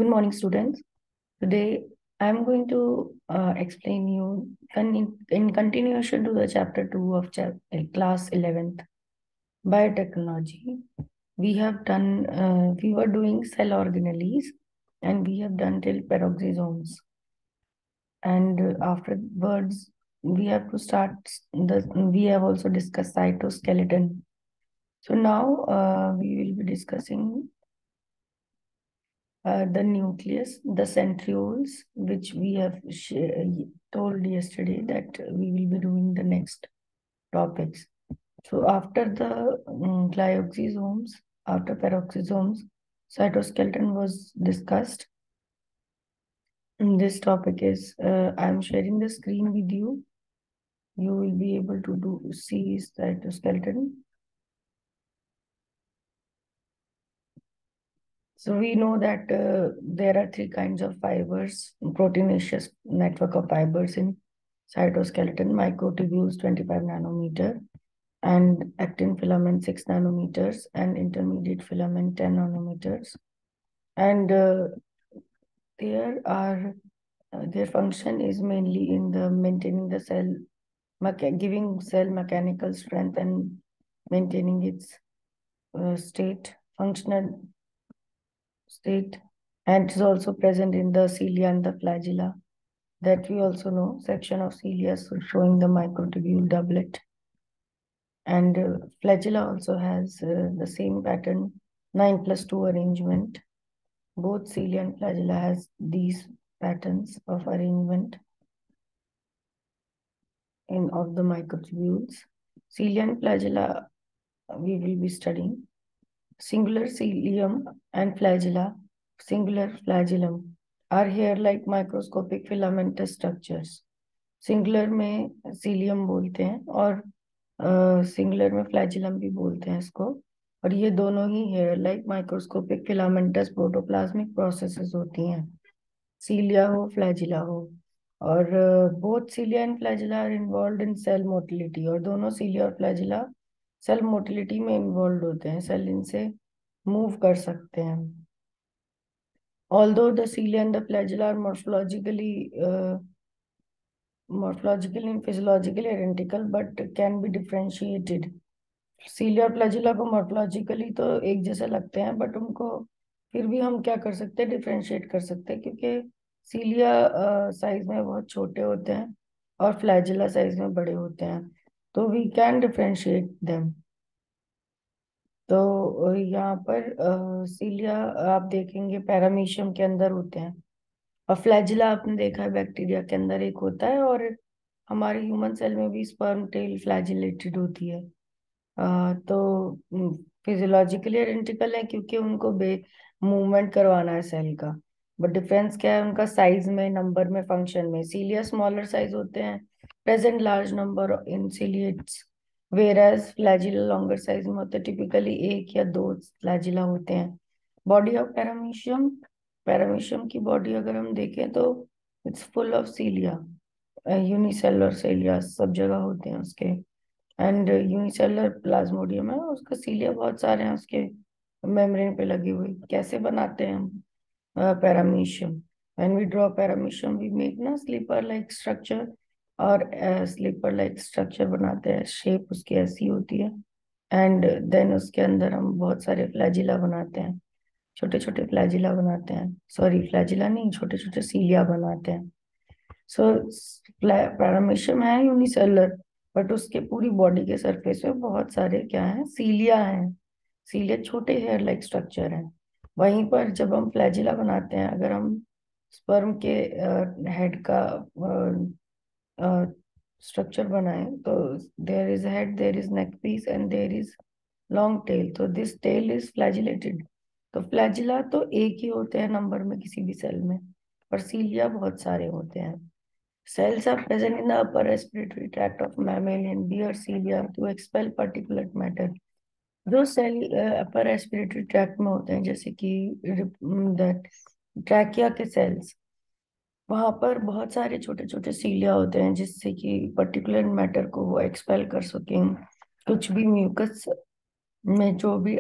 Good morning, students. Today, I'm going to explain you in continuation to the chapter 2 of class 11th, biotechnology. We were doing cell organelles and we have done till peroxisomes. And afterwards, we have to start, we have also discussed cytoskeleton. So now we will be discussing the nucleus, the centrioles, which we have told yesterday that we will be doing the next topics. So after the glyoxysomes, after peroxisomes, cytoskeleton was discussed. This topic is, I'm sharing the screen with you. You will be able to see cytoskeleton. So we know that there are three kinds of fibers, proteinaceous network of fibers in cytoskeleton, microtubules 25 nanometer, and actin filament 6 nanometers, and intermediate filament 10 nanometers. And their function is mainly in the maintaining the cell, giving cell mechanical strength and maintaining its functional state, and is also present in the cilia and the flagella. That we also know, section of cilia showing the microtubule doublet. And flagella also has the same pattern, 9+2 arrangement. Both cilia and flagella has these patterns of arrangement of the microtubules. Cilia and flagella we will be studying. Singular cilium and flagella, singular flagellum are hair-like microscopic filamentous structures. Singular में cilium बोलते हैं और singular में flagellum भी बोलते हैं इसको, और ये दोनों ही hair like microscopic filamentous protoplasmic processes होती हैं, सीलिया हो फ्लैजिला हो. और both cilia and flagella are involve in cell motility, और दोनों सीलिया और फ्लैजिला सेल मोटिलिटी में इन्वॉल्व होते हैं, सेल इनसे मूव कर सकते हैं. Although the cilia and the flagella are morphologically and physiologically identical, but can be differentiated. सीलिया और फ्लैजिला को मॉर्फोलॉजिकली तो एक जैसे लगते हैं, बट उनको फिर भी हम क्या कर सकते हैं, डिफ्रेंशिएट कर सकते हैं, क्योंकि सीलिया साइज में बहुत छोटे होते हैं और फ्लैजिला साइज में बड़े होते हैं, तो वी कैन डिफ्रेंशिएट देम. तो यहाँ पर सीलिया आप देखेंगे पैरामीशियम के अंदर होते हैं, और फ्लैजिला आपने देखा है बैक्टीरिया के अंदर एक होता है, और हमारे ह्यूमन सेल में भी स्पर्म टेल फ्लैजिलेटेड होती है. तो फिजियोलॉजिकली आइडेंटिकल है क्योंकि उनको मूवमेंट करवाना है सेल का, बट डिफरेंस क्या है उनका साइज में, नंबर में, फंक्शन में. सीलिया स्मॉलर साइज होते हैं, present large number in ciliates, whereas flagella longer size में होते हैं, टिपिकली एक या दो फ्लैजिला होते हैं. बॉडी ऑफ पैरामीशियम, पैरामीशियम की बॉडी अगर हम देखें तो it's full of cilia, unicellular cilia सब जगह होते हैं उसके. एंड यूनिसेलुलर प्लाज्मोडियम है, उसका सीलिया बहुत सारे हैं उसके मेम्ब्रेन पे लगे हुए. कैसे बनाते हैं हम paramecium? When we draw paramecium we make ना स्लीपर लाइक स्ट्रक्चर, और स्लीपर लाइक स्ट्रक्चर बनाते हैं, शेप उसकी ऐसी होती है. एंड देन उसके अंदर हम बहुत सारे फ्लैजिला बनाते हैं, छोटे छोटे फ्लैजिला बनाते हैं, सॉरी फ्लैजिला नहीं, छोटे छोटे सीलिया बनाते हैं. सो पैरामीशियम है यूनिसेलुलर, बट उसके पूरी बॉडी के सरफेस में बहुत सारे क्या है, सीलिया हैं. सीलिया छोटे हेयर लाइक स्ट्रक्चर हैं. वहीं पर जब हम फ्लैजिला बनाते हैं, अगर हम स्पर्म के हेड का स्ट्रक्चर बनाएं, तो there is head, there is neck piece and there is long tail, तो दिस टेल इज फ्लैजिलेटेड. तो फ्लैजिला तो एक ही होते हैं नंबर में किसी भी सेल में, पर सीलिया बहुत सारे होते हैं. Cells are present in the upper respiratory tract of mammalian bear cilia to expel particulate matter. जो सेल अपर रेस्पिरेटरी ट्रैक्ट में होते हैं, जैसे कि ट्रैकिया के सेल्स, वहां पर बहुत सारे छोटे छोटे सीलिया होते हैं, जिससे कि पर्टिकुलर मैटर को वो एक्सपेल कर सकें. कुछ भी म्यूकस में जो भी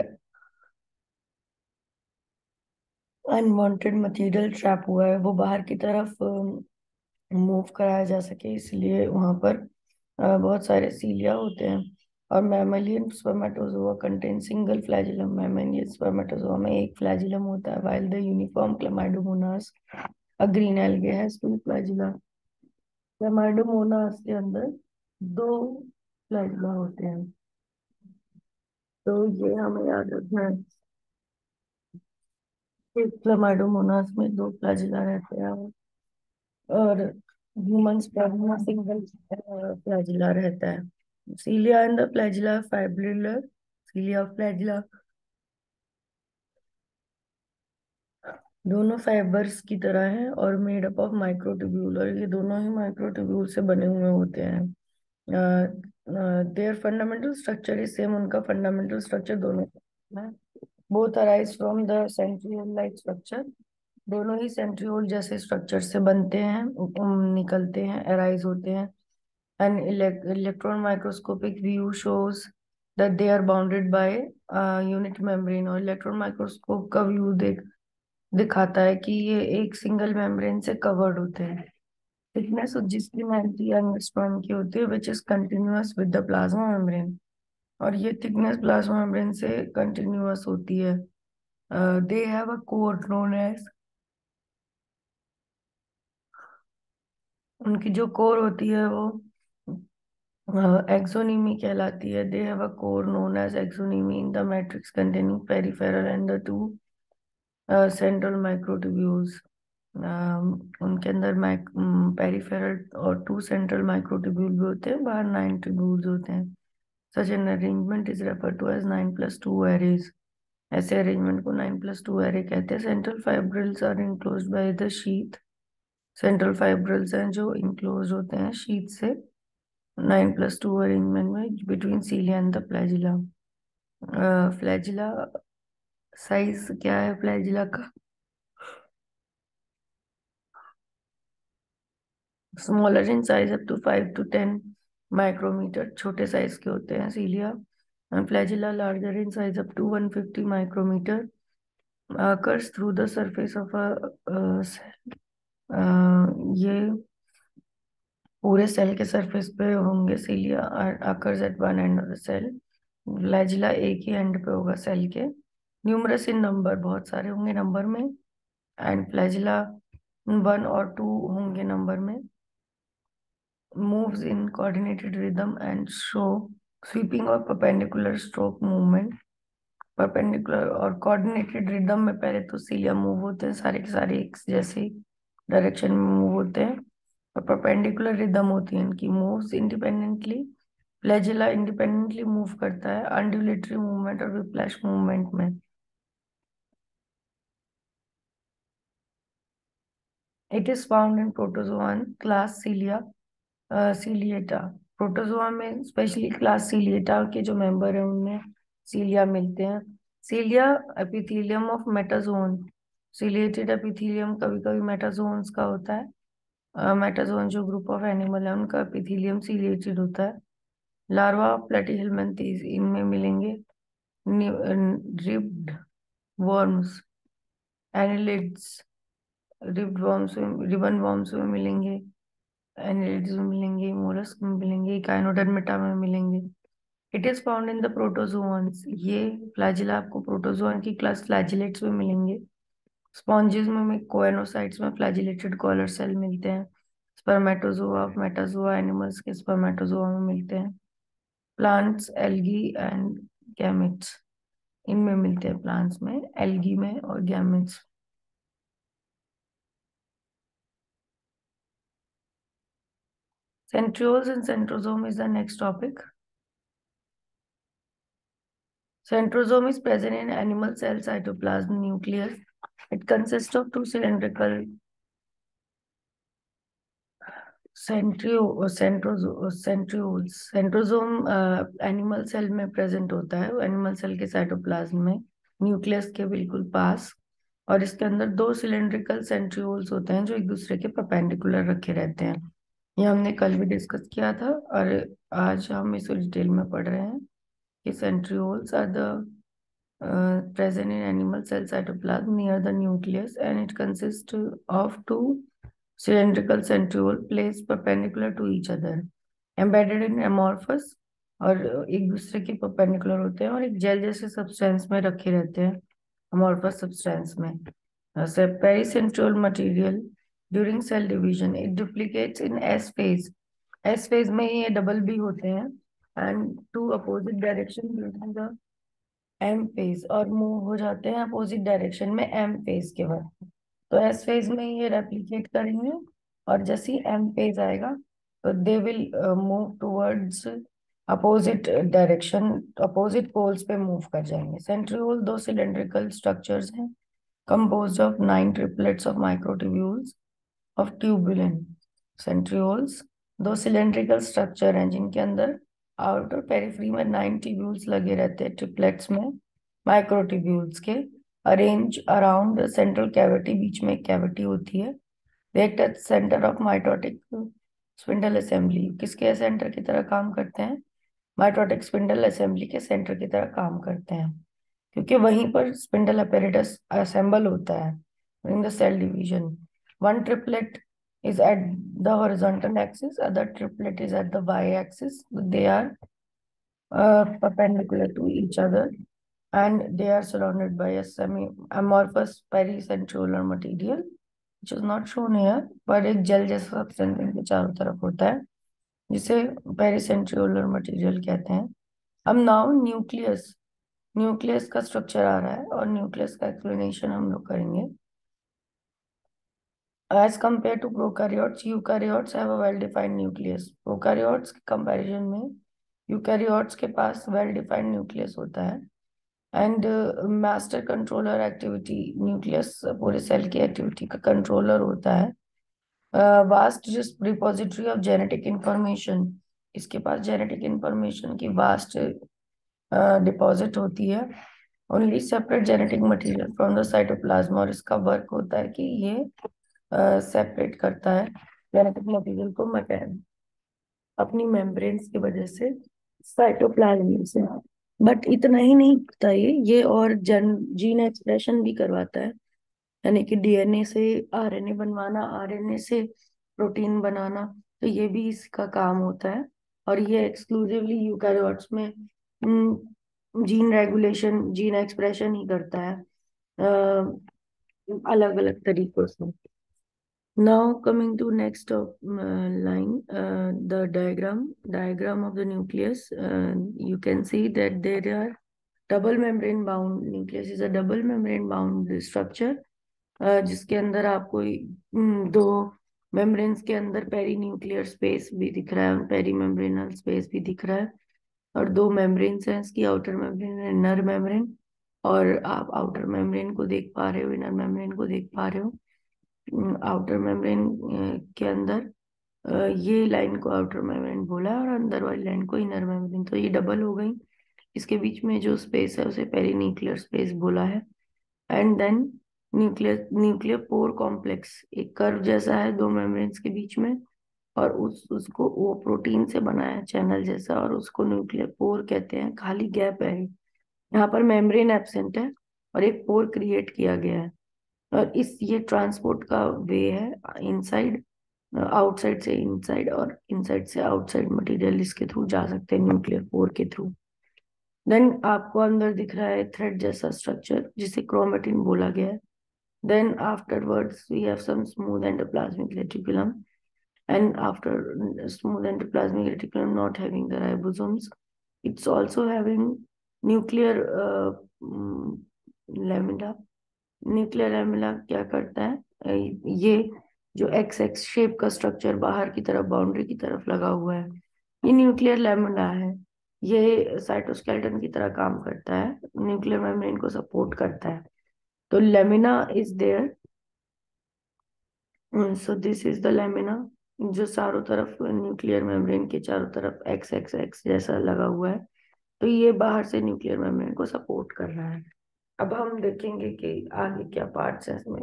अनवांटेड मटेरियल ट्रैप हुआ है वो बाहर की तरफ मूव कराया जा सके, इसलिए वहां पर बहुत सारे सीलिया होते हैं। और mammalian spermatozoa contain single flagellum. Mammalian spermatozoa में एक फ्लैजिलम होता है, while the uniform Chlamydomonas a green algae has two flagella. Chlamydomonas के अंदर दो फ्लैजिला होते हैं, तो ये हमें याद रखना है कि क्लेमाइडोमोनास में दो फ्लैजिला रहते हैं, और ह्यूमंस में सिंगल फ्लैजिला रहता है। Cilia and the flagella fibrillar. Cilia और फ्लैजिला दोनों फाइबर्स की तरह हैं और मेड अप ऑफ माइक्रोट्यूब्यूल, और ये दोनों ही माइक्रोट्यूब्यूल से बने हुए होते हैं। There fundamental structure is same. उनका फंडामेंटल स्ट्रक्चर दोनों है। Both arise from the centriole like structure. दोनों ही सेंट्रियोल जैसे स्ट्रक्चर से बनते हैं, निकलते हैं, अराइज होते हैं। An electron microscopic view shows that they are bounded by unit membrane। और इलेक्ट्रॉन माइक्रोस्कोप का व्यू दिखाता है कि ये एक सिंगल मेम्ब्रेन से कवर्ड होते हैं। थिकनेस जिसकी 90 एंगस्ट्रॉम की होती है, which is continuous with the plasma membrane. और ये थिकनेस प्लाज्मा मेम्ब्रेन से कंटिन्यूअस होती है। They have a core known as. उनकी जो कोर होती है वो एक्सोनीमी कहलाती है। They have a core known as axoneme in the matrix containing peripheral and the two central microtubules. उनके अंदर पेरिफेरल और टू सेंट्रल माइक्रोट्यूब्यूल भी होते हैं, बाहर 9 ट्यूब्यूल्स होते हैं। Such an arrangement is refer to as 9+2 arrays. ऐसे अरेंजमेंट को 9+2 एरे कहते हैं। Central fibrils are enclose by the sheath. Central fibrils हैं जो इनक्लोज होते हैं शीथ से 9+2 अरेंजमेंट में between cilia and the flagella. Flagella size क्या है फ्लैजिला का? Smaller in size up to 5 to 10 micrometre. छोटे साइज के होते हैं cilia. And flagella larger in size up to 150 micrometre. occurs through the surface of a ये पूरे cell के सरफेस पे होंगे। Cilia occurs at one end of the cell. Flagella एक ही एंड पे होगा सेल के। न्यूमरस इन नंबर, बहुत सारे होंगे नंबर में। एंड फ्लैजिला 1 और 2 होंगे नंबर में। moves in coordinated rhythm and show sweeping or perpendicular stroke movement। Perpendicular और कोऑर्डिनेटेड रिदम में पहले तो सीलिया मूव होते हैं, सारे के सारे एक जैसे डायरेक्शन में मूव होते हैं। और परपेंडिकुलर रिदम होती है इनकी। Moves independently. Flagella independently move करता है अंडुलेटरी मूवमेंट और विप्लैश मूवमेंट में। It is found in protozoan class cilia ciliata. Protozoa में स्पेशली क्लास सीलिएटा के जो मेंबर हैं उनमें सीलिया मिलते हैं। Cilia epithelium of metazoan. Ciliated epithelium कभी कभी मेटाजोन्स का होता है। मेटाजोन जो ग्रुप ऑफ एनिमल है उनका एपिथेलियम सीलिएटेड होता है। लार्वा प्लेटिहेलमिन्थेस इनमें मिलेंगे। Ribbed worms, annelids, ribbed worms में, रिबन वर्म्स में मिलेंगे, एनिलिड्स में मिलेंगे, मोलस्क में मिलेंगे, काइनोडर्मिटा में मिलेंगे। It is found in the protozoans. ये फ्लैजिला आपको प्रोटोजोअन की क्लास फ्लैजिलेट्स में मिलेंगे। स्पॉन्जेस में कोएनोसाइट्स में फ्लैजिलेटेड कॉलर सेल मिलते हैं। स्पर्मेटोजोआ मेटाजोआ एनिमल्स के स्पर्मेटोजोआ में मिलते हैं। प्लांट्स एल्गी एंड गैमेट्स इनमें मिलते हैं, प्लांट्स में, एल्गी में और gametes. Centrioles and centrosome is the next topic. Centrosome is present in animal cell cytoplasm nucleus. It consists of two cylindrical centrioles। Centrosome animal cell में present होता है, animal cell के साइटोप्लाज्म में, nucleus के बिल्कुल पास। और इसके अंदर दो सिलेंड्रिकल सेंट्रियोल्स होते हैं जो एक दूसरे के परपेंडिकुलर रखे रहते हैं। ये हमने कल भी डिस्कस किया था और आज हम इसे डिटेल में पढ़ रहे हैं कि centrioles are the present in animal cell cytoplasm near the nucleus, and it consists of two cylindrical centrioles placed perpendicular to each other, embedded in amorphous, और एक दूसरे के परपेंडिकुलर होते हैं और एक जेल जैसे सब्सटेंस में रखे रहते हैं, amorphous substance में. Pericentriole material during cell division it duplicates in S phase. S phase में ये डबल भी होते हैं and to opposite direction during the M phase, और मूव हो जाते हैं अपोजिट डायरेक्शन में M phase के बाद. तो एस फेज में ये रेप्लिकेट करेंगे और जैसे ही एम फेज आएगा तो they will move towards opposite direction, opposite poles पे मूव कर जाएंगे. सेंट्रियोल दो सिलेंड्रिकल स्ट्रक्चर्स हैं composed of 9 triplets of microtubules of tubulin. Centrioles दो सिलेंड्रिकल स्ट्रक्चर हैं जिनके अंदर आउटर पेरिफेरी में 9 ट्यूब्यूल्स लगे रहते हैं ट्रिप्लेट्स में, माइक्रोट्यूब्यूल्स के, अरेंज अराउंड सेंट्रल कैविटी, बीच में एक कैविटी होती है. They act at centre of mitotic spindle assembly. किसके सेंटर की तरह काम करते हैं? माइटोटिक स्पिंडल असेंबली के सेंटर की तरह काम करते हैं, क्योंकि वहीं पर स्पिंडल अपैरेटस असेंबल होता है during the cell division. One triplet is at the horizontal axis, other triplet is at the y-axis. They are perpendicular to each other and they are surrounded by a semi-amorphous pericentriolar material, which is not shown here, पर एक jail जैसा substance इनके चारों तरफ होता है जिसे पेरिसेंट्रियोलर material कहते हैं. अब नाउ न्यूक्लियस, न्यूक्लियस का स्ट्रक्चर आ रहा है और न्यूक्लियस का एक्सप्लेनेशन हम लोग करेंगे. As compared to prokaryotes, eukaryotes have a well-defined nucleus. Prokaryotes के comparison में eukaryotes के पास well-defined nucleus होता है. And master controller activity, nucleus पूरे सेल की एक्टिविटी का कंट्रोलर होता है. Vast repository of genetic information, इसके पास जेनेटिक इंफॉर्मेशन की वास्ट डिपॉजिट होती है. Only separate genetic material from the cytoplasm, और इसका वर्क होता है कि ये सेपरेट करता है जेनेटिक मटेरियल को अपनी मेम्ब्रेन्स की वजह से साइटोप्लाज्म से. बट इतना ही नहीं करता ये और जीन एक्सप्रेशन भी करवाता है, यानी कि डीएनए से आरएनए बनवाना, आरएनए से प्रोटीन बनाना, तो ये भी इसका काम होता है. और ये एक्सक्लूसिवली यूकैरियोट्स में जीन रेगुलेशन, जीन एक्सप्रेशन ही करता है अलग अलग तरीकों से. Now coming to next line, the diagram of the nucleus. You can see that there are double membrane bound. Nucleus is a double membrane bound structure, जिसके अंदर आपको दो मेम्ब्रेन्स के अंदर पेरीन्यूक्लियर स्पेस भी दिख रहा है और पेरीमेम्ब्रेनल स्पेस भी दिख रहा है. और दो मेम्ब्रेन्स हैं, इसकी आउटर मेम्ब्रेन, इनर मेम्ब्रेन, और आप आउटर मेम्ब्रेन को देख पा रहे हो, इनर मेम्ब्रेन को देख पा रहे हो. आउटर मेम्ब्रेन के अंदर ये लाइन को आउटर मेम्ब्रेन बोला है और अंदर वाली लाइन को इनर मेम्ब्रेन, तो ये डबल हो गई. इसके बीच में जो स्पेस है उसे पेरीन्यूक्लियर स्पेस बोला है. And then nuclear pore complex, एक कर्व जैसा है दो मेम्ब्रेन्स के बीच में, और उसको वो प्रोटीन से बना है चैनल जैसा, और उसको न्यूक्लियर पोर कहते हैं. खाली गैप है, यहाँ पर मेम्ब्रेन एब्सेंट है और एक पोर क्रिएट किया गया है. और ये ट्रांसपोर्ट का वे है, इनसाइड आउटसाइड से इनसाइड और इनसाइड से आउटसाइड मटेरियल इसके थ्रू जा सकते हैं न्यूक्लियर पोर के थ्रू. देन आपको अंदर दिख रहा है थ्रेड जैसा स्ट्रक्चर जिसे क्रोमेटिन बोला गया है. Then afterwards we have some smooth endoplasmic reticulum, and after smooth endoplasmic reticulum not having the ribosomes, it's also having nuclear lamina. Nuclear lamella क्या करता है? ये जो एक्स एक्स शेप का स्ट्रक्चर बाहर की तरफ बाउंड्री की तरफ लगा हुआ है, ये न्यूक्लियर लैमेला है. ये साइटोस्केलेटन की तरह काम करता है, न्यूक्लियर मेम्ब्रेन को सपोर्ट करता है. तो lamina is there. So this is the lamina, जो चारों तरफ न्यूक्लियर मेम्ब्रेन के चारों तरफ एक्स एक्स एक्स जैसा लगा हुआ है. तो ये बाहर से न्यूक्लियर मेम्ब्रेन को सपोर्ट कर रहा है. अब हम देखेंगे कि आगे क्या पार्ट्स हैं इसमें.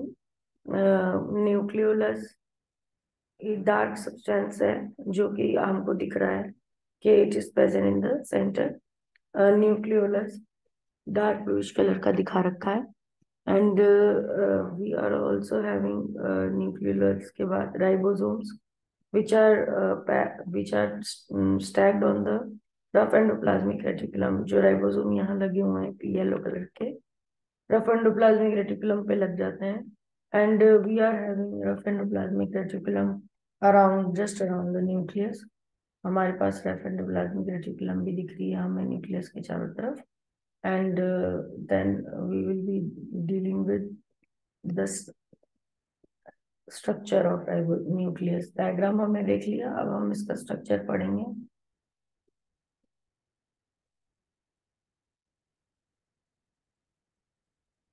न्यूक्लियोलस एक डार्क सब्सटेंस है जो कि हमको दिख रहा है कि it is present in the centre. Nucleolus dark bluish colour का दिखा रखा है। And we are also having nucleus के बाद ribosomes which are which are stacked on the rough endoplasmic reticulum। जो राइबोसोम यहाँ लगे हुए हैं येलो कलर के रफ एंडोप्लाज्मिक रेटिकुलम पे लग जाते हैं। And we are having rough endoplasmic reticulum around just around the nucleus. हमारे पास रफ एंडोप्लाज्मिक रेटिकुलम भी दिख रही है हमें न्यूक्लियस के चारों तरफ। And then we will be dealing with the structure of nucleus. Diagram हमने देख लिया, अब हम इसका स्ट्रक्चर पढ़ेंगे।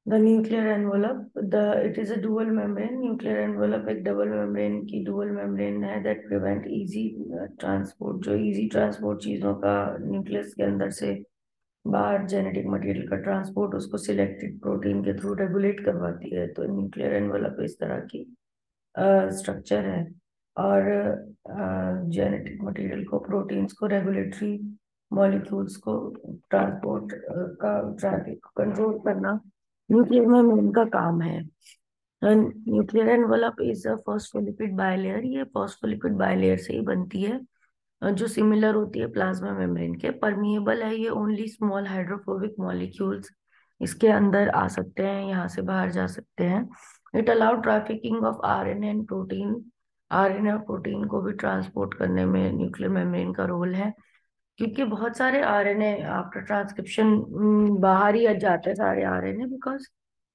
The nuclear envelope it is a dual membrane. Nuclear envelope एक डबल मेम्ब्रेन की डुअल मेम्ब्रेन है दैट प्रिवेंट इजी ट्रांसपोर्ट, जो इजी ट्रांसपोर्ट चीजों का न्यूक्लियस के अंदर से बाहर जेनेटिक मटेरियल का ट्रांसपोर्ट उसको सिलेक्टेड प्रोटीन के थ्रू रेगुलेट करवाती है। तो न्यूक्लियर एनवलप इस तरह की स्ट्रक्चर है। और जेनेटिक मटेरियल को, प्रोटीन्स को, रेगुलेटरी मॉलिक्यूल्स को ट्रांसपोर्ट का ट्रैफिक को कंट्रोल करना न्यूक्लियर मेम्ब्रेन का काम है। Nuclear envelope is a phospholipid bilayer. ये फॉस्फोलिपिड बाइलेयर से ही बनती है जो सिमिलर होती है प्लाज्मा मेम्ब्रेन के। परमिएबल है ये, ओनली स्मॉल हाइड्रोफोबिक मॉलिक्यूल्स इसके अंदर आ सकते हैं, यहाँ से बाहर जा सकते हैं। It allow trafficking of RNA and protein. RNA और प्रोटीन को भी ट्रांसपोर्ट करने में न्यूक्लियर मेम्ब्रेन का रोल है, क्योंकि बहुत सारे आरएनए आफ्टर ट्रांसक्रिप्शन बाहर ही आ जाते हैं सारे आरएनए, बिकॉज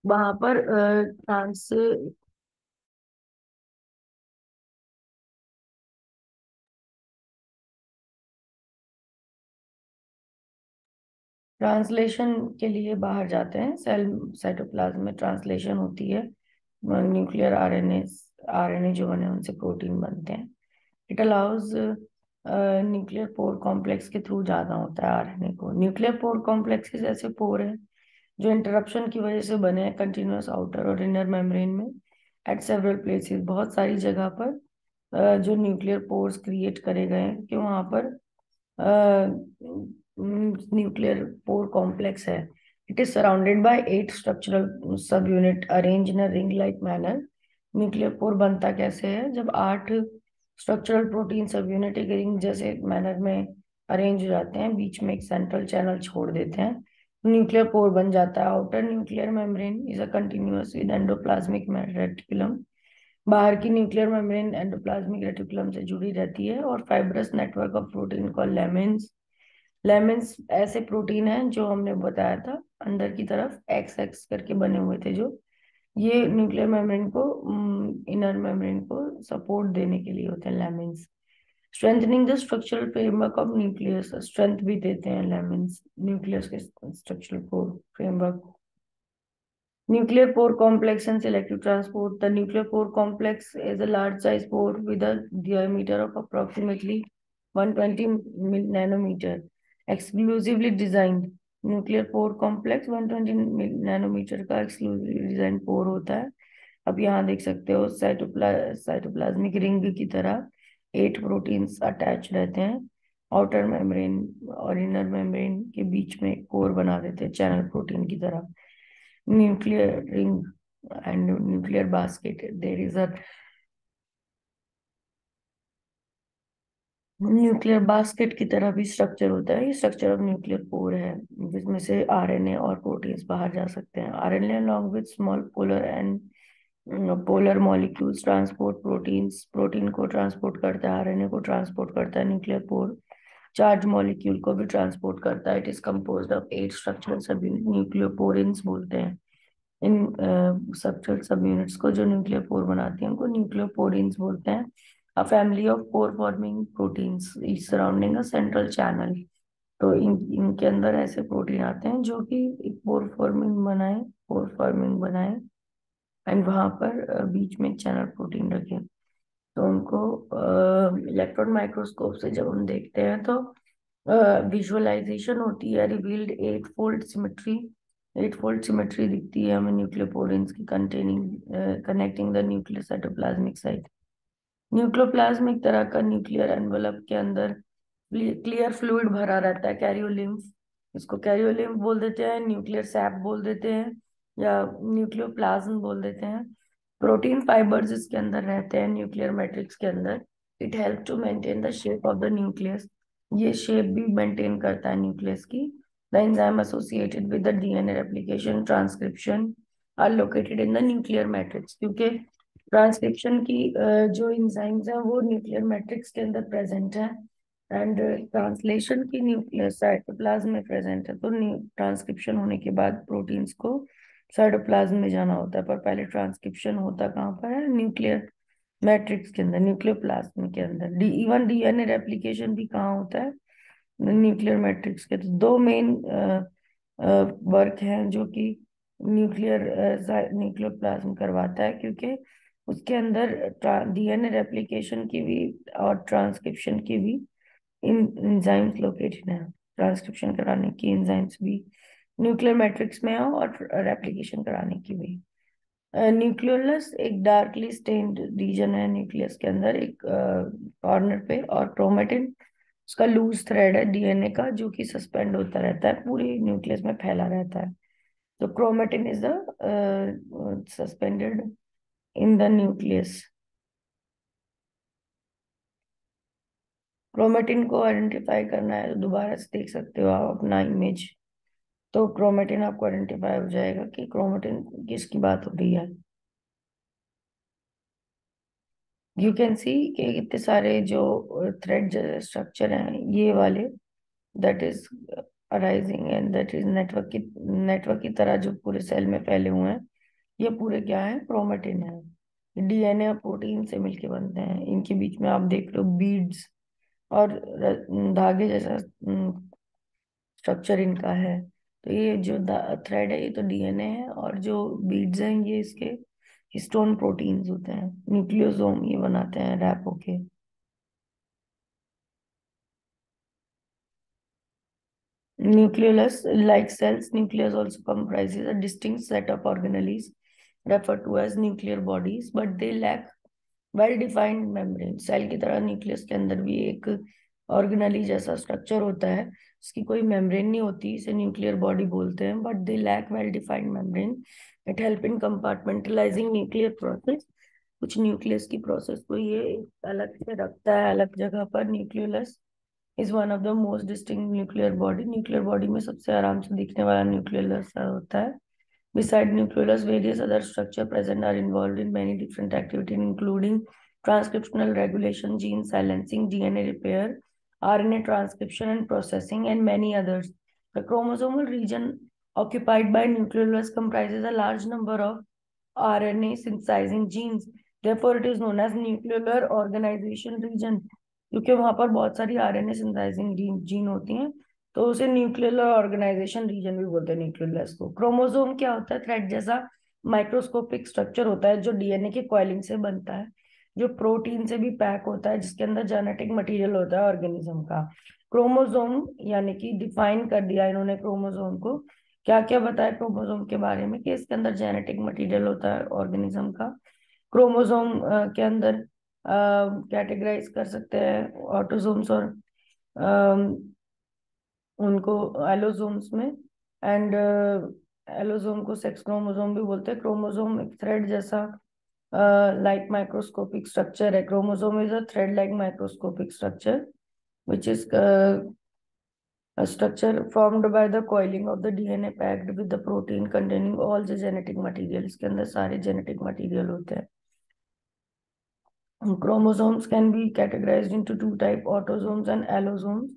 वहां पर ट्रांसलेशन के लिए बाहर जाते हैं। सेल साइटोप्लाज्म में ट्रांसलेशन होती है, न्यूक्लियर आरएनए आरएनए जो बने उनसे प्रोटीन बनते हैं। It allows nuclear pore complex के थ्रू जाना होता है आरएनए को। न्यूक्लियर पोर कॉम्प्लेक्सेस ऐसे पोर हैं जो इंटरप्शन की वजह से बने हैं कंटिन्यूअस आउटर और इनर मेम्ब्रेन में एट सेवरल प्लेसेस। बहुत सारी जगह पर जो न्यूक्लियर पोर्स क्रिएट करे गए हैं, क्योंकि वहां पर न्यूक्लियर पोर कॉम्प्लेक्स है। It is surrounded by 8 structural सब unit arrange in a ring like manner. Nuclear pore बनता कैसे है, जब 8 स्ट्रक्चरल प्रोटीन सब यूनिट एक रिंग जैसे मैनर में अरेंज हो जाते हैं, बीच में एक सेंट्रल चैनल छोड़ देते हैं, न्यूक्लियर पोर बन जाता है। Outer nuclear membrane is a continuous with endoplasmic reticulum. बाहर की न्यूक्लियर मेम्ब्रेन एंडोप्लाज्मिक रेटिकुलम से जुड़ी रहती है और fibrous network of protein called lamins. Lamins ऐसे प्रोटीन हैं जो हमने बताया था अंदर की तरफ एक्स एक्स करके बने हुए थे, जो ये न्यूक्लियर मेम्ब्रेन को, इनर मेम्ब्रेन को सपोर्ट देने के लिए होते हैं lamins. Strengthening the structural framework of nucleus, strength भी देते हैं लेमेन्स न्यूक्लियस के structural framework. Nuclear pore complex and selective transport. The nuclear pore complex is a large size pore with a diameter of approximately 120 nanometer. Exclusively designed. Nuclear pore complex 120 nanometre का exclusively design pore होता है। अब यहाँ देख सकते हो cytoplasmic ring की तरह 8 प्रोटीन्स अटैच रहते हैं। आउटर मेम्ब्रेन और इनर मेम्ब्रेन के बीच में एक कोर बना देते हैं चैनल प्रोटीन की तरह। nuclear ring and nuclear basket. There is a nuclear basket की तरह भी स्ट्रक्चर होता है। ये स्ट्रक्चर ऑफ न्यूक्लियर पोर है जिसमें से आरएनए और प्रोटीन्स बाहर जा सकते हैं। RNA along with small polar and polar molecules transport proteins. Protein को ट्रांसपोर्ट करता है, आरएनए को ट्रांसपोर्ट करता है न्यूक्लियर पोर। चार्ज मॉलिक्यूल को भी ट्रांसपोर्ट करता है। It is composed of 8 structural सब न्यूक्लियोपोरिन्स बोलते हैं। इन स्ट्रक्चरल सब यूनिट्स को जो न्यूक्लियर पोर बनाती हैं उनको न्यूक्लियोपोरिन्स बोलते हैं। A family of pore forming proteins is surrounding a central channel. तो इनके अंदर ऐसे प्रोटीन आते हैं जो कि एक पोर फॉर्मिंग बनाए एंड वहां पर बीच में चैनल प्रोटीन रखे। तो उनको इलेक्ट्रॉन माइक्रोस्कोप से जब हम देखते हैं तो विजुअलाइजेशन होती है, revealed 8 fold symmetry. 8 fold symmetry दिखती है हमें न्यूक्लियोपोरिन्स की containing connecting the nuclear cytoplasmic site. Nucleoplasm एक तरह का न्यूक्लियर एनवलप के अंदर क्लियर फ्लूइड भरा रहता है, कैरियोलिम्फ। इसको कैरियोलिम बोल देते हैं, न्यूक्लियर सैप बोल देते हैं, या न्यूक्लियोप्लाज्म बोल देते हैं। प्रोटीन फाइबर्स इसके अंदर रहते हैं न्यूक्लियर मैट्रिक्स के अंदर। It help to maintain the shape of the nucleus. ये शेप भी मेंटेन करता है न्यूक्लियस की। The enzyme associated with the DNA replication transcription are located in the nuclear matrix, क्योंकि ट्रांसक्रिप्शन की जो एंजाइम्स हैं वो न्यूक्लियर मैट्रिक्स के अंदर प्रेजेंट है, एंड ट्रांसलेशन की न्यूक्लियस साइटोप्लाज्म में प्रेजेंट है। तो ट्रांसक्रिप्शन होने के बाद प्रोटीन्स को साइटोप्लाज्म में जाना होता है, पर पहले ट्रांसक्रिप्शन होता कहाँ पर है? न्यूक्लियर मैट्रिक्स के अंदर, न्यूक्लियोप्लाज्म के अंदर। इवन डीएनए रेप्लिकेशन भी कहाँ होता है? न्यूक्लियर मैट्रिक्स के। तो दो मेन वर्क हैं जो कि न्यूक्लियर न्यूक्लियोप्लाज्म करवाता है, क्योंकि उसके अंदर डीएनए रेप्लिकेशन की भी और ट्रांसक्रिप्शन की भी इन एंजाइम्स लोकेटेड है। ट्रांसक्रिप्शन कराने की एंजाइम्स भी न्यूक्लियर मैट्रिक्स में है, और रेप्लिकेशन कराने की भी। न्यूक्लियोलस एक डार्कली स्टेन्ड रीजन है न्यूक्लियस के अंदर, एक कॉर्नर पे। और क्रोमेटिन उसका लूज थ्रेड है डीएनए का, जो कि सस्पेंड होता रहता है, पूरे न्यूक्लियस में फैला रहता है। तो chromatin is the suspended in the nucleus. Chromatin को आइडेंटिफाई करना है तो दोबारा से देख सकते हो आप अपना इमेज। तो क्रोमेटिन आपको आइडेंटिफाई हो जाएगा कि क्रोमेटिन किसकी बात हो रही है। यू कैन सी कि इतने सारे जो थ्रेड स्ट्रक्चर हैं ये वाले, that is arising and that is network की तरह जो पूरे सेल में फैले हुए हैं, ये पूरे क्या है? क्रोमेटिन है। डीएनए और प्रोटीन से मिलके बनते हैं। इनके बीच में आप देख लो बीड्स और धागे जैसा स्ट्रक्चर इनका है। तो ये जो थ्रेड है ये तो डीएनए है, और जो बीड्स हैं ये इसके हिस्टोन प्रोटीन्स होते हैं। न्यूक्लियोसोम ये बनाते हैं रैप होके। Nucleolus, like cells, nucleus also comprises a distinct set of organelles referred to as nuclear bodies, but they lack well-defined membrane. Cell की तरह न्यूक्लियस के अंदर भी एक ऑर्गेनली जैसा स्ट्रक्चर होता है, इसकी कोई मेम्ब्रेन नहीं होती, इसे न्यूक्लियर बॉडी बोलते हैं, but they lack well defined membrane. It help in compartmentalising nuclear process. कुछ न्यूक्लियस की प्रोसेस को ये अलग से रखता है अलग जगह पर। Nucleolus is one of the most distinct nuclear body. Nuclear body में सबसे आराम से दिखने वाला न्यूक्लियोलस होता है। Beside nucleolus, various other structure present are involved in many different activities, including transcriptional regulation, gene silencing, DNA repair, RNA transcription and processing, and many others. The chromosomal region occupied by nucleolus comprises a large number of RNA synthesizing genes. Therefore, it is known as nucleolar organization region, क्योंकि वहां पर बहुत सारी RNA synthesising gene होती हैं, तो उसे nuclear organisation reason भी बोलते हैं न्यूक्लियोलस को। क्रोमोसोम क्या होता है? थ्रेड जैसा माइक्रोस्कोपिक स्ट्रक्चर होता है जो डीएनए के कॉइलिंग से बनता है, जो प्रोटीन से भी पैक होता है, जिसके अंदर जेनेटिक मटेरियल होता है ऑर्गेनिज्म का। क्रोमोसोम यानी कि डिफाइन कर दिया इन्होंने क्रोमोसोम को। क्या क्या बताया क्रोमोसोम के बारे में? कि इसके अंदर जेनेटिक मटेरियल होता है ऑर्गेनिज्म का। क्रोमोसोम के अंदर कैटेगराइज कर सकते हैं ऑटोसोम्स और उनको एलोसोम्स में। एंड एलोसोम को सेक्स क्रोमोसोम भी बोलते हैं। क्रोमोसोम एक थ्रेड जैसा लाइक माइक्रोस्कोपिक स्ट्रक्चर है। Chromosome is a thread like microscopic structure which is a structure formed by the coiling of the DNA packed with the protein containing all the genetic material। इसके अंदर सारे genetic material होते हैं। Chromosomes can be categorized into two types, autosomes and allosomes.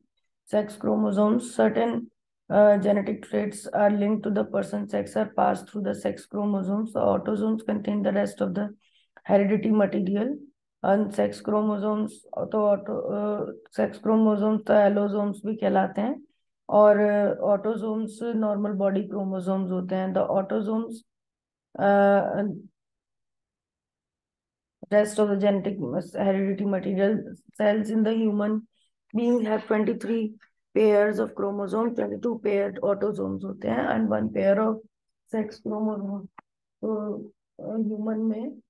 Sex chromosomes, certain genetic traits are linked to the person's sex are passed through the sex chromosomes. The autosomes contain the rest of the heredity material. And sex chromosomes तो sex chromosomes तो allosomes भी कहलाते हैं, और autosomes normal body chromosomes होते हैं। The autosomes rest of the genetic heredity material. Cells in the human being have 23 pairs of chromosomes, 22 paired autosomes होते हैं, and one pair of sex chromosomes. तो human में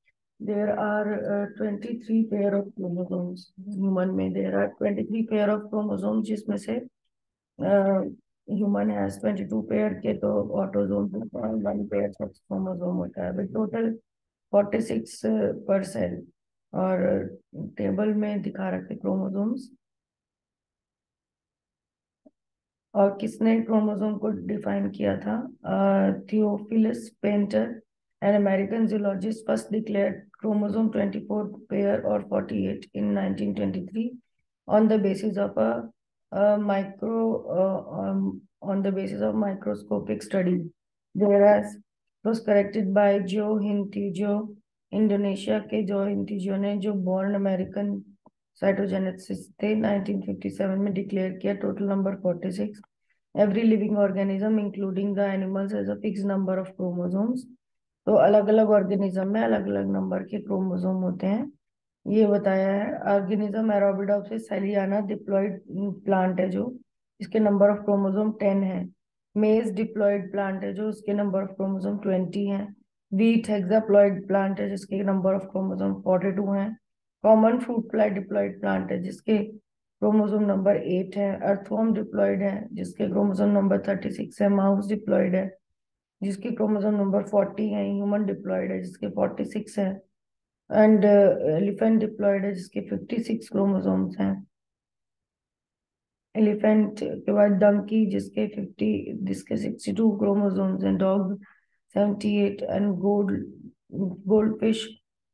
there are 23 pair of chromosomes. Human में there are 23 pair of chromosomes, जिसमें से human has 22 pair के, तो autosome 2.1 pair sex chromosome होता है, बट टोटल 46 पर सेल। और टेबल में दिखा रखे क्रोमोसोम्स। और किसने क्रोमोसोम को डिफाइन किया था? Theophilus painter, an American zoologist, first declared chromosome 24 pair और 48 इन 1923 on the basis of a micro on the basis of microscopic study, whereas was corrected by जो हिंतिजो, इंडोनेशिया के जो हिंतिजो ने, जो बॉर्न अमेरिकन साइटोजेनेसिस थे, 1957 में डिक्लेयर किया। Total number 46। Every living organism including the animals has a fix number of chromosomes. तो अलग अलग ऑर्गेनिज्म में अलग अलग नंबर के क्रोमोसोम होते हैं, ये बताया है। Organism Arabidopsis thaliana diploid plant है जो, इसके नंबर ऑफ क्रोमोसोम 10 है। मेज डिप्लॉयड प्लांट है जो, इसके नंबर ऑफ क्रोमोसोम 20 है। व्हीट हेक्साप्लॉयड प्लांट है जिसके नंबर ऑफ क्रोमोसोम 42 है। Common fruit fly diploid plant है जिसके क्रोमोसोम नंबर 8 है। अर्थवर्म डिप्लॉयड है जिसके क्रोमोसोम नंबर 36 है। माउस डिप्लॉयड है जिसके क्रोमोसोम नंबर 40 है। ह्यूमन डिप्लॉयड है जिसके 46 है। एंड एलिफेंट डिप्लॉयड है जिसके 56 क्रोमोसोम्स हैं। एलिफेंट के बाद डंकी जिसके 62 क्रोमोसोम्स हैं। Dog 78। And gold fish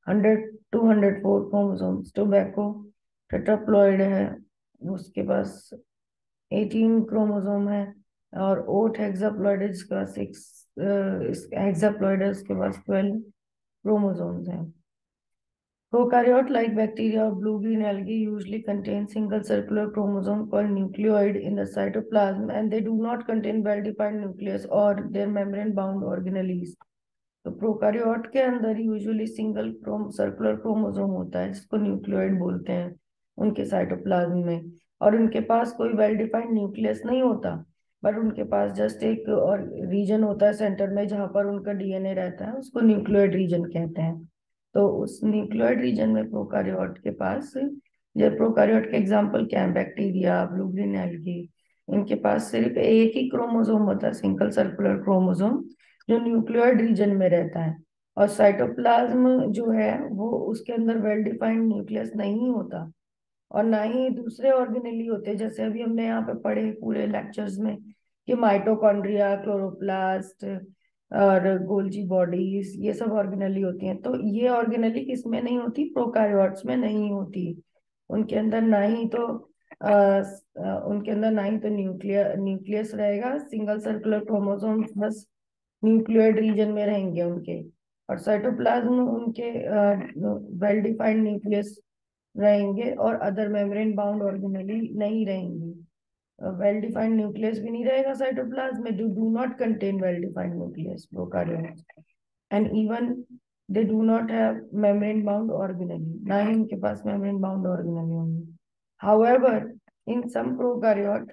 204 chromosomes. Tobacco tetraploid है, उसके पास 18 क्रोमोसोम है। और ओट हेक्साप्लॉयड है जिसके पास 6 हेक्साप्लॉयड है, उसके पास 12 क्रोमोसोम्स हैं। Prokaryote, like bacteria or blue-green algae, usually contain single circular chromosome called nucleoid in the cytoplasm, and they do not contain well-defined nucleus or their membrane-bound organelles. तो प्रोकारियोट के अंदर यूजुअली सिंगल सर्कुलर क्रोमोसोम होता है जिसको nucleoid बोलते हैं उनके cytoplasm में। और उनके पास कोई वेल डिफाइंड न्यूक्लियस नहीं होता, बट उनके पास जस्ट एक और रीजन होता है सेंटर में जहां पर उनका डीएनए रहता है, उसको न्यूक्लियोइड रीजन कहते हैं। तो उस न्यूक्लियोइड रीजन में प्रोकारियोट के पास, जब प्रोकारियोट के एग्जाम्पल क्या है, बैक्टीरिया, ब्लू ग्रीन एल्गी, इनके पास सिर्फ एक ही क्रोमोसोम होता है, सिंगल सर्कुलर क्रोमोसोम, जो न्यूक्लियोइड रीजन में रहता है। और साइटोप्लाज्म जो है वो उसके अंदर वेल डिफाइंड न्यूक्लियस नहीं होता, और ना ही दूसरे ऑर्गेनेली होते, जैसे अभी हमने यहाँ पे पढ़े पूरे लेक्चर्स में कि माइटोकॉन्ड्रिया, क्लोरोप्लास्ट और गोल्जी बॉडीज, ये सब ऑर्गेनेली होती हैं। तो ये ऑर्गेनेली किसमें नहीं होती? प्रोकारियोट्स में नहीं होती। उनके अंदर ना ही तो उनके अंदर ना ही तो न्यूक्लियस रहेगा, सिंगल सर्कुलर क्रोमोसोम बस न्यूक्लियोइड रीजन में रहेंगे उनके। और साइटोप्लाज्म उनके वेल डिफाइंड न्यूक्लियस रहेंगे, और अदर मेम्ब्रेन बाउंड ऑर्गेनेली नहीं रहेंगी। वेल डिफाइंड न्यूक्लियस भी नहीं रहेगा साइटोप्लाज्म में, do not contain well defined nucleus prokaryotes. And even they do not have membrane bound organelle, ना ही उनके पास मेम्ब्रेन बाउंड ऑर्गेनेली होंगी। However, in some prokaryote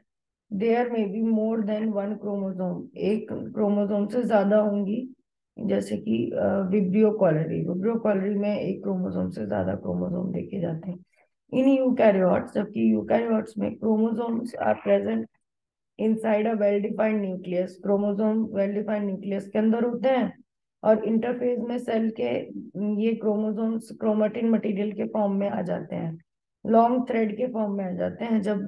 there में be more than one chromosome, एक chromosome से ज्यादा होंगी। जैसे कि विब्रियो कॉलरी में एक क्रोमोसोम से ज्यादा क्रोमोसोम देखे जाते हैं। इन यूकैरियोट्स, जबकि यूकैरियोट्स में chromosomes are present inside a well defined nucleus, chromosome well defined nucleus के अंदर होते हैं। और इंटरफेज में सेल के ये क्रोमोसोम्स क्रोमेटिन मटेरियल के फॉर्म में आ जाते हैं, लॉन्ग थ्रेड के फॉर्म में आ जाते हैं जब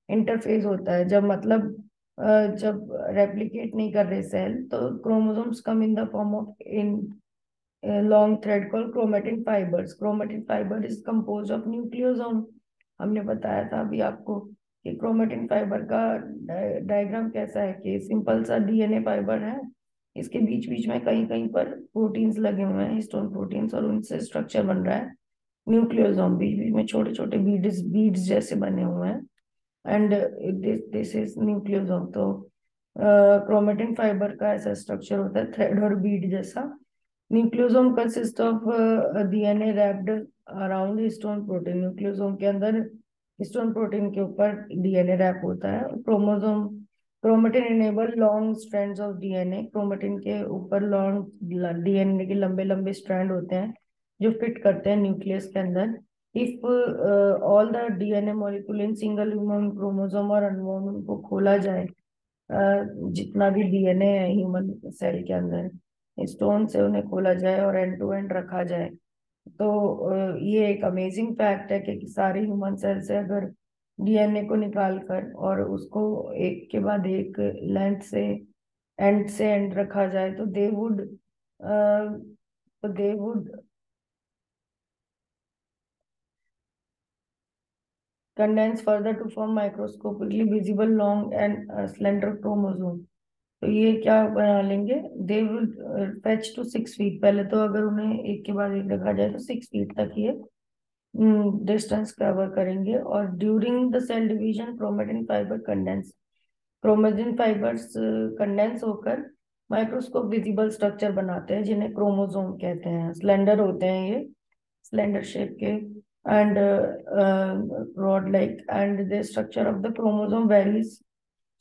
इंटरफेज होता है। जब मतलब जब रेप्लिकेट नहीं कर रहे सेल, तो chromosomes come in the form of in long thread called chromatin fibres. Chromatin fibre is compose of nucleosome. हमने बताया था अभी आपको कि क्रोमेटिन फाइबर का डायग्राम कैसा है, कि सिंपल सा डीएनए फाइबर है, इसके बीच बीच में कहीं कहीं पर प्रोटीन्स लगे हुए हैं, हिस्टोन प्रोटीन्स, और उनसे स्ट्रक्चर बन रहा है न्यूक्लियोसोम। बीच बीच में छोटे छोटे बीड्स बीड्स जैसे बने हुए हैं, एंड दिस इज न्यूक्लियोसोम। तो क्रोमेटिन फाइबर का ऐसा स्ट्रक्चर होता है, थ्रेड और बीड जैसा। Nucleosome consist of DNA wrapped around histone protein. Nucleosome के अंदर हिस्टोन प्रोटीन के ऊपर डीएनए रैप होता है। Chromosome chromatin enable long strands of DNA. Chromatin के ऊपर लॉन्ग डीएनए के लंबे लंबे स्ट्रैंड होते हैं जो फिट करते हैं न्यूक्लियस के अंदर। If all the DNA molecule in single human chromosome और अनवोन, उनको खोला जाए जितना भी डीएनए है ह्यूमन सेल के अंदर, स्टोन से उन्हें खोला जाए और एंड टू एंड रखा जाए। तो ये एक अमेजिंग फैक्ट है कि सारे ह्यूमन सेल से अगर डीएनए को निकाल कर और उसको एक के बाद एक लेंथ से एंड रखा जाए, तो they would condense further to form microscopically visible long and slender chromosome। तो ये क्या बना लेंगे, they will fetch to 6 feet. पहले तो अगर उन्हें एक के बाद एक रखा जाए तो 6 फीट तक ये डिस्टेंस कवर करेंगे। और during the cell division chromatin fibres condense होकर माइक्रोस्कोप विजिबल स्ट्रक्चर बनाते हैं, जिन्हें क्रोमोसोम कहते हैं। स्लेंडर होते हैं ये, स्लेंडर शेप के, and rod like, and the structure of the chromosome varies.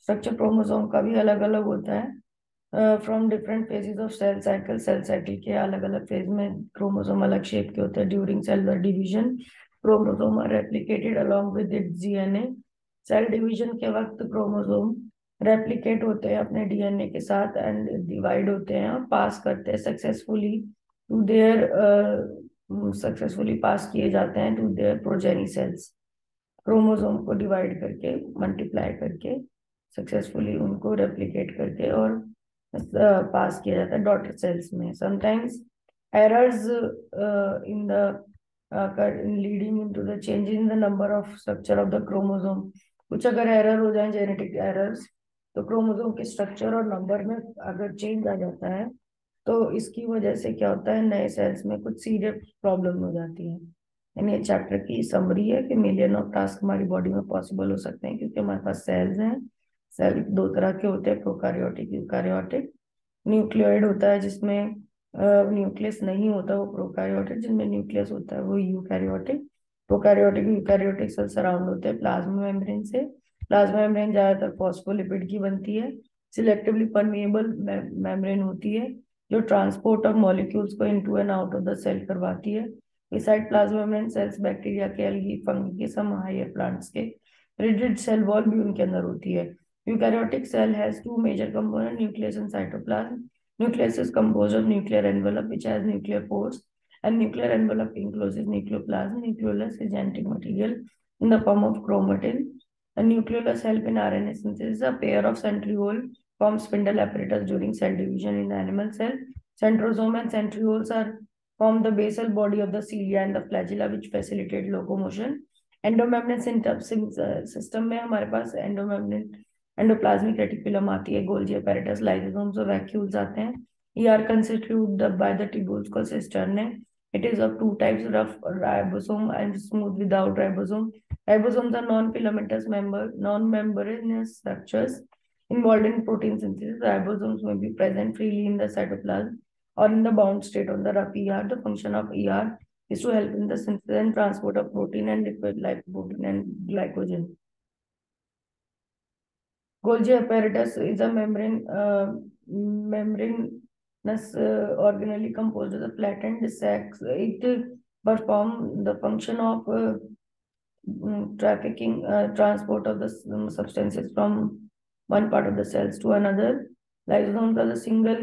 Structure chromosome का भी अलग अलग होता है from different phases of cell cycle के अलग अलग फेज में क्रोमोसोम अलग शेप के होते हैं। During cellular division chromosome are replicated along with its DNA. Cell division के वक्त क्रोमोसोम रेप्लिकेट होते हैं अपने डीएनए के साथ एंड डिवाइड होते हैं और पास करते हैं टू देयर सक्सेसफुली पास किए जाते हैं to their progeny cells. Chromosome को डिवाइड करके, मल्टीप्लाई करके, सक्सेसफुली उनको रेप्लिकेट करके और पास किया जाता है डॉटर सेल्स में। Sometimes errors in the leading into the change in the number of structure of the chromosome. कुछ अगर एरर हो जाए, जेनेटिक एरर्स, तो क्रोमोसोम के स्ट्रक्चर और नंबर में अगर चेंज आ जाता है, तो इसकी वजह से क्या होता है, नए सेल्स में कुछ सीरियस प्रॉब्लम हो जाती है। यानी ये चैप्टर की समरी है कि मिलियन ऑफ टास्क हमारी बॉडी में पॉसिबल हो सकते हैं, क्योंकि हमारे पास सेल्स हैं। सेल दो तरह के होते हैं, प्रोकारियोटिक, यूकारियोटिक। न्यूक्लियोइड होता है जिसमें न्यूक्लियस नहीं होता, वो प्रोकारियोटिक। जिनमें न्यूक्लियस होता है वो eukaryotic. Prokaryotic eukaryotic cell surround होते हैं प्लाज्मा मेम्ब्रेन से। प्लाज्मा मेम्ब्रेन ज्यादातर फॉस्फोलिपिड की बनती है। सिलेक्टिवली परमिएबल मेम्ब्रेन होती है, जो ट्रांसपोर्ट ऑफ मॉलिक्यूल्स को into and out of the cell करवाती है। Beside plasma membrane cells bacteria के, एल्गी, फंगी के, सम हायर प्लांट्स के रिजिड सेल वॉल भी उनके अंदर होती है। Eukaryotic cell has two major component, nucleus and cytoplasm. Nucleus is composed of nuclear envelope, which has nuclear pores, and nuclear envelope encloses nucleoplasm. Nucleolus is genetic material in the form of chromatin. And nucleolus help in RNA synthesis. A pair of centriole form spindle apparatus during cell division in the animal cell. Centrosome and centrioles are form the basal body of the cilia and the flagella, which facilitate locomotion. Endomembrane system में हमारे पास endoplasmic reticulum आती है, Golgi apparatus, lysosomes और vacuoles आते हैं। ये are constitute by the tubules called cisternae. It is of two types, rough ribosome and smooth without ribosome. Ribosomes are non-membranous structures involved in protein synthesis. Ribosomes may be present freely in the cytoplasm or in the bound state on the rough ER. The function of ER is to help in the synthesis and transport of protein and lipid like protein and glycogen. Golgi apparatus is a membranous organelle composed of the flattened sacs. It performs the function of transport of the substances from one part of the cells to another. Lysosomes are the single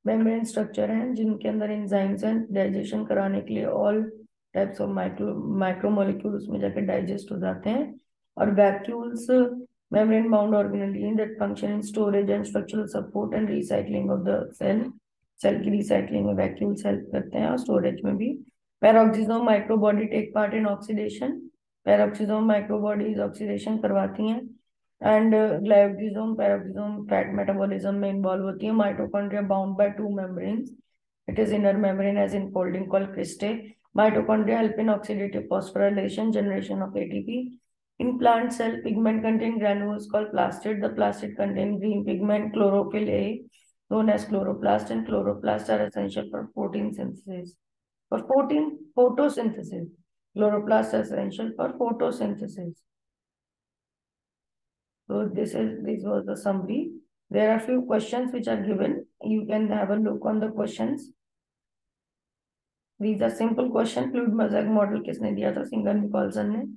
membrane structure हैं, जिनके अंदर enzymes हैं digestion कराने के लिए। All types of micromolecule उसमें जाकर digest हो जाते हैं। और vacuoles membrane bound organelle that function in storage and structural support and recycling of the cell की रिसाइकलिंग में वैक्यूल्स हेल्प करते हैं, और स्टोरेज में भी। Peroxisome microbody take part in oxidation. Peroxisome microbodies oxidation करवाती हैं। And glycosome peroxisome fat metabolism में इन्वॉल्व होती है। Mitochondria bound by two membranes, it is inner membrane as in folding called cristae. Mitochondria help in oxidative phosphorylation, generation of ATP. In plant cell, pigment contain granules called plastid. The plastid contain green pigment, chlorophyll A, known as chloroplast, and chloroplasts are essential for protein synthesis. For protein photosynthesis, chloroplasts are essential for photosynthesis. So this was the summary. There are few questions which are given. You can have a look on the questions. These are simple questions. Fluid mosaic model किसने दिया था? Singer Nicolson ने।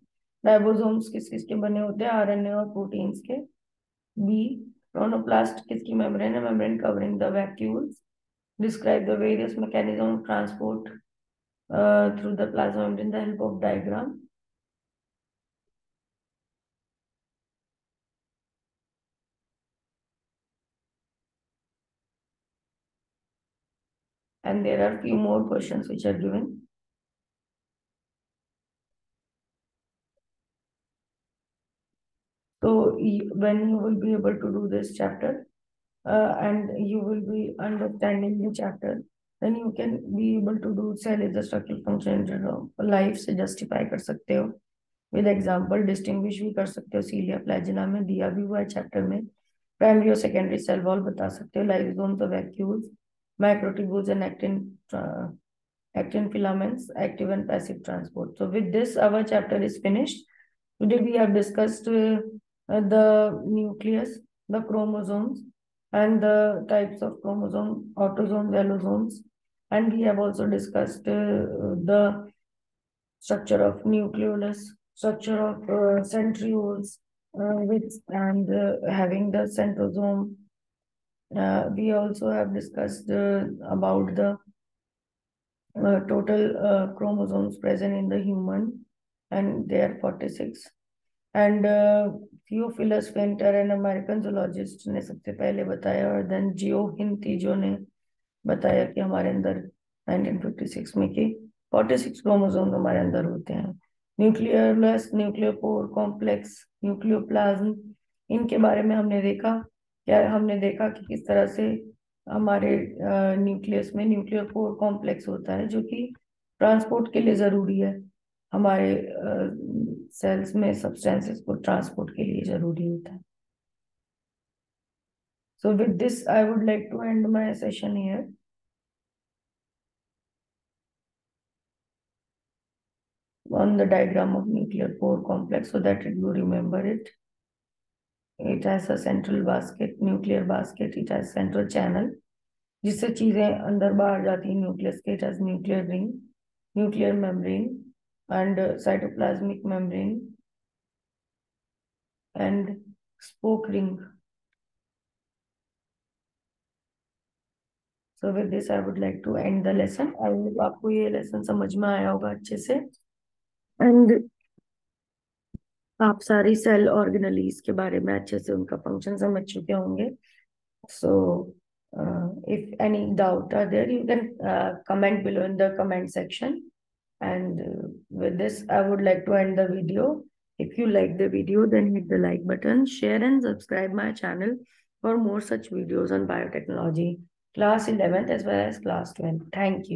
Ribosomes किस किस के बने होते हैं? आरएनए और प्रोटीन्स के। बी, क्रोनोप्लास्ट किसकी मेम्ब्रेन है? Membrane covering the vacuoles. Describe the various mechanism of transport through the plasma membrane, the help of diagram. And there are few more questions which are given. So when you will be able to do this chapter and you will be understanding the chapter, then you can be able to do cell is the structural function life से justify कर सकते हो, with example distinguish भी कर सकते हो, सीलिया flagella में दिया भी हुआ है चैप्टर में। प्राइमरी और सेकेंडरी सेल वॉल बता सकते हो, लाइसोसोम तो vacuoles, microtubules and actin filaments, active and passive transport. So with this, our chapter is finished. Today we have discussed the nucleus, the chromosomes, and the types of chromosome, autosomes, allosomes, and we have also discussed the structure of nucleolus, structure of centrioles, and having the centrosome. We also have discussed about the total chromosomes present in the human, and they are 46. And Theophilus फेंटर an American zoologist ने सबसे पहले बताया, और then जियो हिंतीजो ने बताया कि हमारे अंदर 1956 में कि 46 क्रोमोसोम हमारे अंदर होते हैं। न्यूक्लियस, न्यूक्लियोपोर कॉम्प्लेक्स, न्यूक्लियोप्लाज्म, इनके बारे में हमने देखा कि किस तरह से हमारे न्यूक्लियस में न्यूक्लियोपोर कॉम्प्लेक्स होता है जो कि ट्रांसपोर्ट के लिए जरूरी है, हमारे सेल्स में सब्सटेंसेस को ट्रांसपोर्ट के लिए जरूरी होता है। So with this, I would like to end my session here. On the diagram of nuclear pore complex so that you remember it. It has a central basket, nuclear basket. It has central channel जिससे चीजें अंदर बाहर जाती हैं nucleus के. It has nuclear ring, nuclear membrane, and cytoplasmic membrane and spoke ring. So with this, I would like to end the lesson. I hope आपको ये lesson समझ में आया होगा अच्छे से, and आप सारी सेल ऑर्गेनलीज के बारे में अच्छे से उनका फंक्शन समझ चुके होंगे. So if any doubt are there, you can comment below in the comment section. And with this, I would like to end the video. If you like the video, then hit the like button, share and subscribe my channel for more such videos on biotechnology, class 11th as well as class 12th. Thank you.